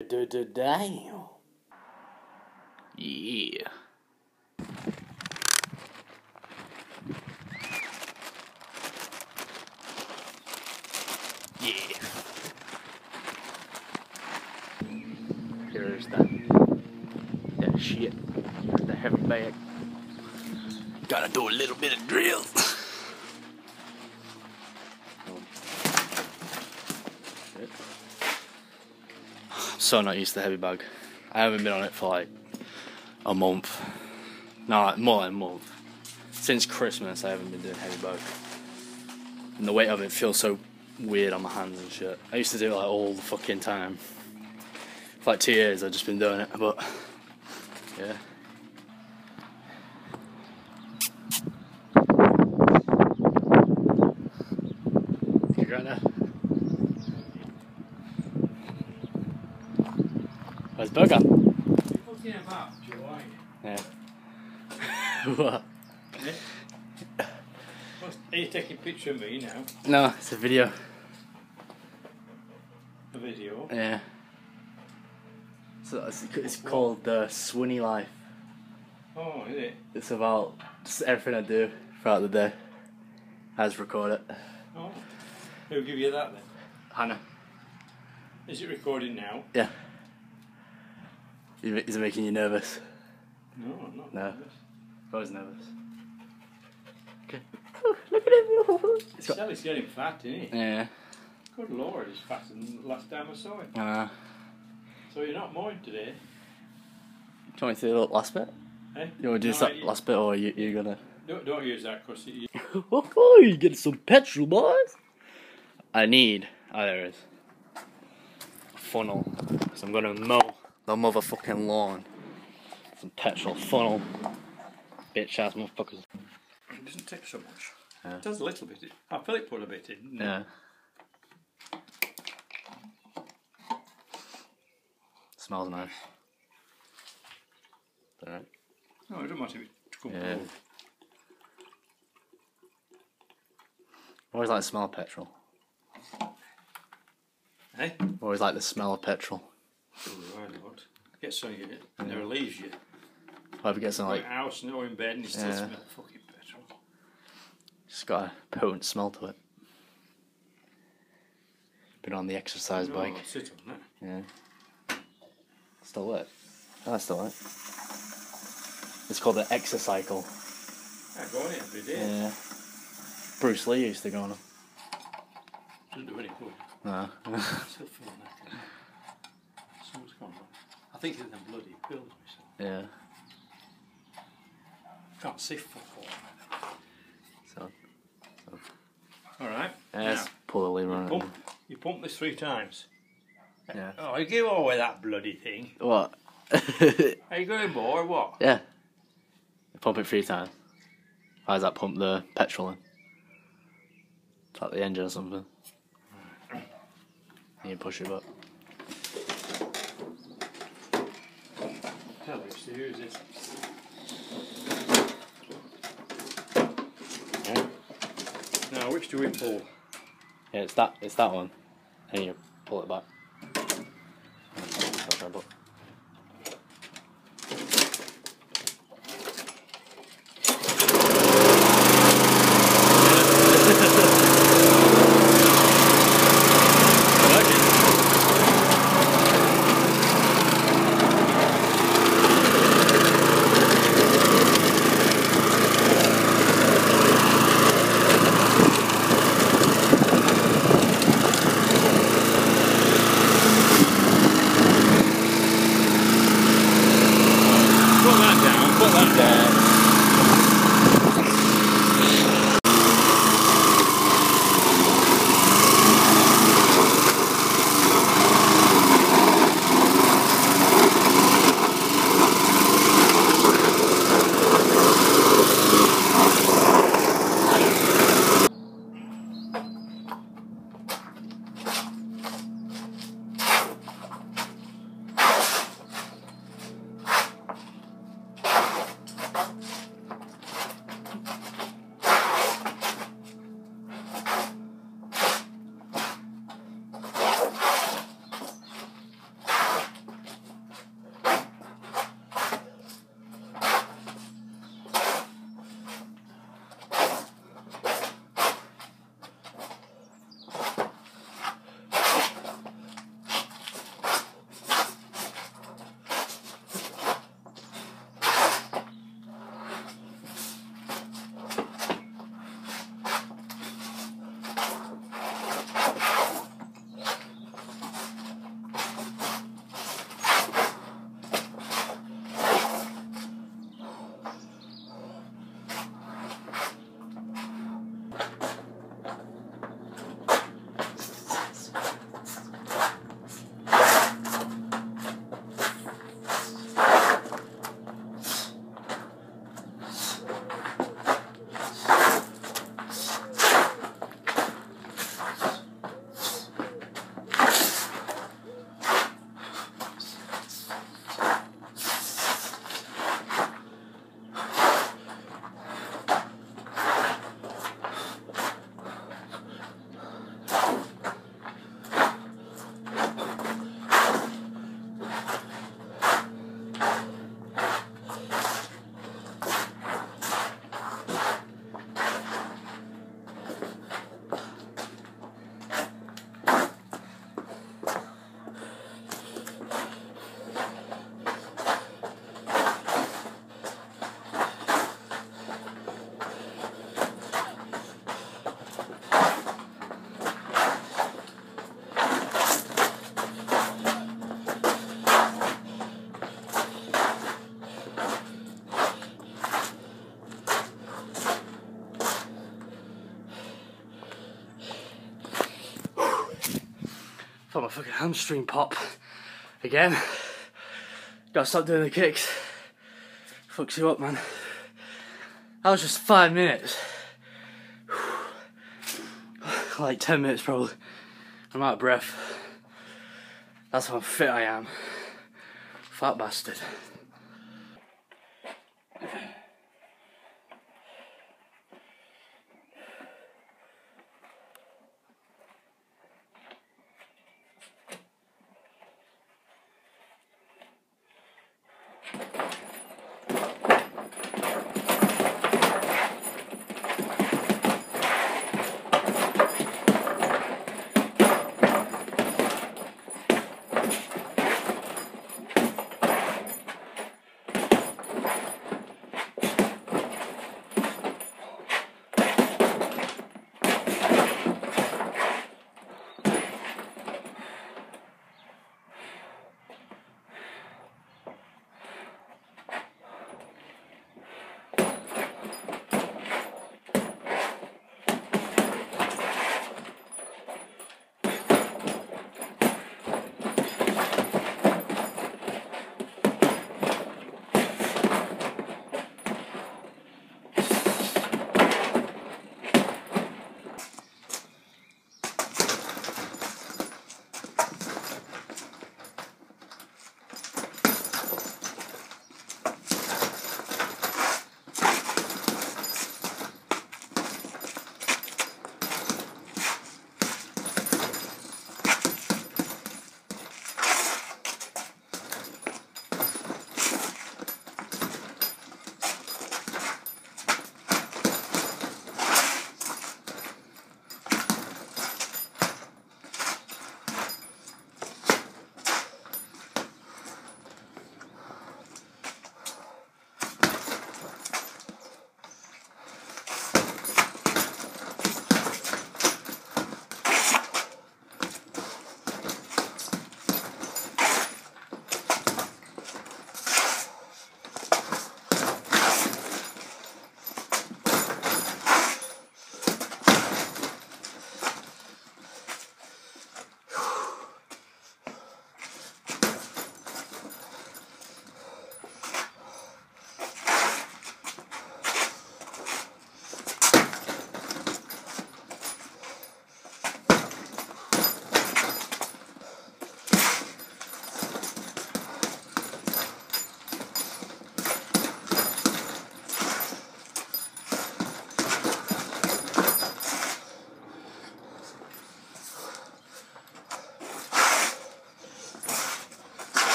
Damn. Yeah. Yeah. Here's that shit. Here's the heavy bag. Gotta do a little bit of drill. I'm so not used to the heavy bag. I haven't been on it for like a month. No, like more than a month. Since Christmas I haven't been doing heavy bag. And the weight of it feels so weird on my hands and shit. I used to do it like all the fucking time. For like 2 years I've just been doing it, but yeah. You right now? Where's Burger? Yeah. What? Yeah. Are you taking a picture of me now? No, it's a video. A video? Yeah. So it's called Swinny Life. Oh, is it? It's about just everything I do throughout the day. I just record it. Oh. Who'll give you that then? Hannah. Is it recording now? Yeah. Is it making you nervous? No, I'm not No. nervous. I was nervous. Okay. Look at him. Sally's getting fat, isn't he? Yeah. Good Lord, he's fatter than the last time I saw him. So you're not mowing today? Do you want me to do the last bit? Eh? You want to do that last bit, or you're gonna... Don't use that, because you... Oh, you get some petrol, boys! I need... Oh, there it is. A funnel. So I'm gonna mow the motherfucking lawn. Some petrol funnel. Bitch ass motherfuckers. It doesn't take so much. Yeah. It does a little bit. I feel it put a bit in. Yeah. Smells nice. Alright. No, it doesn't matter if it's cool. Yeah. I always like the smell of petrol. Eh? I always like the smell of petrol. Oh, right, Lord. Get some of it. It never leaves you. I hope it gets some like... in house or in bed and you still smell fucking petrol. It's got a potent smell to it. Been on the exercise bike. Sit on that. Yeah. Still lit. Oh, that's still lit. It's called the Exercycle. I go on it every day. Yeah. Bruce Lee used to go on them. Doesn't do any good. No. Still feeling that. Something's gone wrong. I think it's them bloody pills myself. Yeah. Can't see fuck all. So. Alright. Yeah, let's pull the lever on it. You pump this 3 times. Yeah. Oh, you give away that bloody thing. What? Are you going more or what? Yeah. Pump it 3 times. How does that pump the petrol in? It's like the engine or something. You push it up. Tell us to use it. Yeah. Now, which do we pull? Yeah, it's that one. And you pull it back. fucking hamstring pop again. Gotta stop doing the kicks. Fucks you up, man. That was just 5 minutes. Like 10 minutes probably. I'm out of breath. That's how fit I am. Fat bastard.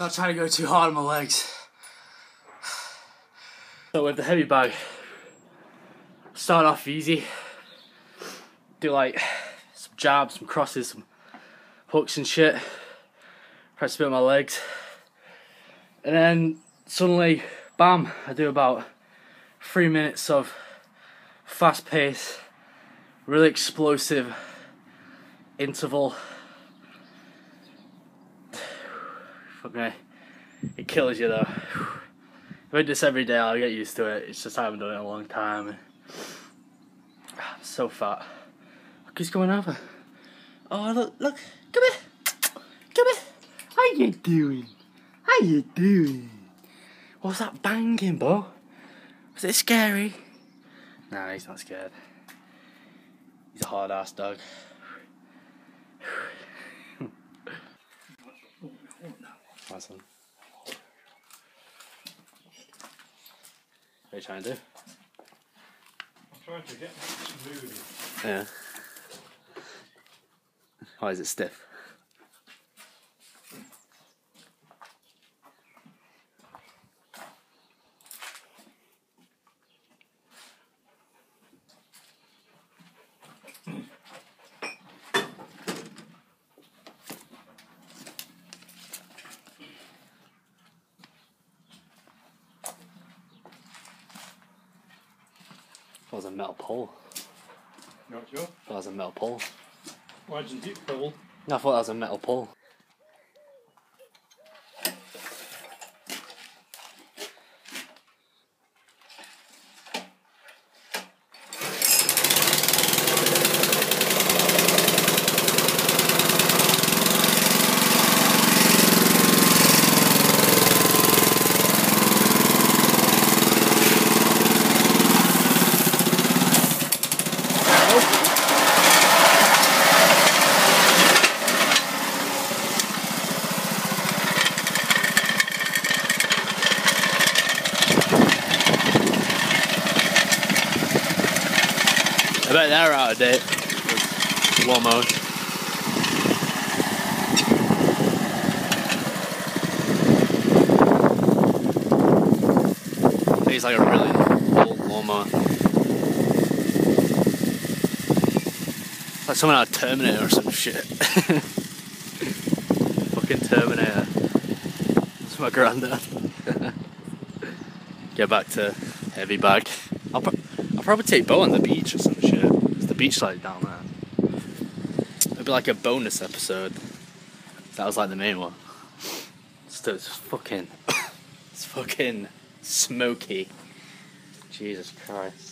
Not trying to go too hard on my legs. So with the heavy bag, start off easy. Do like some jabs, some crosses, some hooks and shit. Press a bit on my legs. And then suddenly, bam, I do about 3 minutes of fast pace, really explosive interval. Fuck me. It kills you though. If I do this every day, I'll get used to it. It's just I haven't done it in a long time. I'm so fat. Look, he's going over. Oh, look. Come here. Come here. How you doing? How you doing? What's that banging, bro? Was it scary? Nah, he's not scared. He's a hard ass dog. Nice one. What are you trying to do? I'm trying to get this moving. Yeah. Why is it stiff? was a metal pole. Not sure. That was a metal pole. Why didn't it pull? No, I thought that was a metal pole. I bet they're out of date. Lawnmowers. It's like a really old lawnmower. It's like something out of Terminator or some shit. Fucking Terminator. That's my granddad. Get back to heavy bag. I'll probably take Bo on the beach or some shit. There's the beach slide down there. It'd be like a bonus episode. That was like the main one. Still, it's fucking smoky. Jesus Christ.